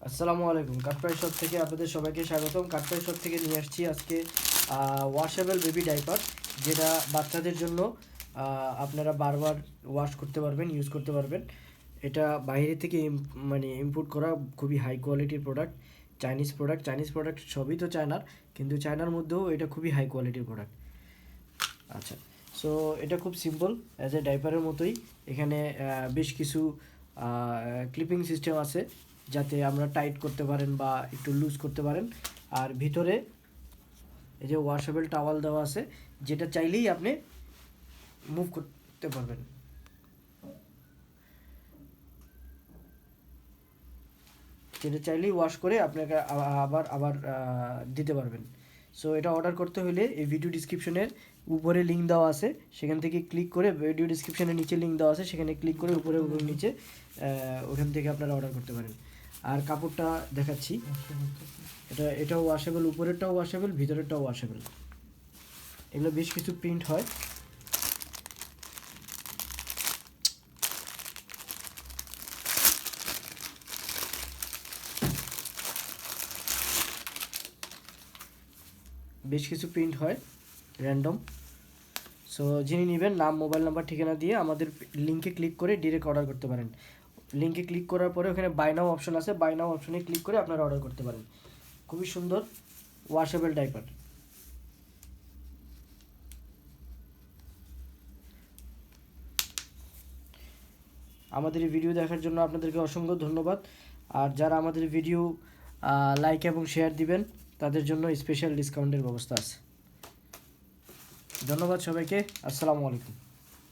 আসসালামু আলাইকুম। কাঠপ্রাই শপ থেকে আপনাদের সবাইকে স্বাগতম। কাঠপ্রাই শপ থেকে নিয়ে আসছি আজকে ওয়াশেবল বেবি ডাইপার, যেটা বাচ্চাদের জন্য আপনারা বারবার ওয়াশ করতে পারবেন, ইউজ করতে পারবেন। এটা বাইরে থেকে ইম্পোর্ট করা খুবই হাই কোয়ালিটির প্রোডাক্ট। চাইনিজ প্রোডাক্ট সবই তো চায়নার, কিন্তু চায়নার মধ্যেও এটা খুবই হাই কোয়ালিটির প্রোডাক্ট। আচ্ছা, সো এটা খুব সিম্পল, অ্যাজ এ ডাইপারের মতোই। এখানে বেশ কিছু ক্লিপিং সিস্টেম আছে, যাতে আমরা টাইট করতে পারেন বা একটু লুজ করতে পারেন। আর ভিতরে এই যে ওয়াশেবল টাওয়াল দেওয়া আছে, যেটা চাইলেই আপনি মুভ করতে পারবেন। যেটা চাইলেই ওয়াশ করে আপনাকে আবার আবার দিতে পারবেন। সো এটা অর্ডার করতে হলে এই ভিডিও ডিসক্রিপশনের উপরে লিঙ্ক দেওয়া আছে, সেখান থেকে ক্লিক করে, ভিডিও ডিসক্রিপশনের নিচে লিঙ্ক দেওয়া আছে, সেখানে ক্লিক করে উপরে নিচে ওখান থেকে আপনারা অর্ডার করতে পারেন। আর কাপড়টা দেখাচ্ছি, এটাও ওয়াশেবল, উপরেরটাও ওয়াশেবল, ভিতরেরটাও ওয়াশেবল। এগুলো বেশ কিছু প্রিন্ট হয়। র্যান্ডম। সো যিনি নেবেন, নাম, মোবাইল নাম্বার, ঠিকানা দিয়ে আমাদের লিঙ্কে ক্লিক করে ডিরেক্ট অর্ডার করতে পারেন। লিঙ্কে ক্লিক করার পরে ওখানে বাই নাও অপশন আছে, বাই নাও অপশনে ক্লিক করে আপনারা অর্ডার করতে পারেন। খুবই সুন্দর ওয়াশেবল ডাইপার। আমাদের এই ভিডিও দেখার জন্য আপনাদেরকে অসংখ্য ধন্যবাদ। আর যারা আমাদের ভিডিও লাইক এবং শেয়ার দিবেন, তাদের জন্য স্পেশাল ডিসকাউন্টের ব্যবস্থা আছে। ধন্যবাদ সবাইকে। আসসালামু আলাইকুম।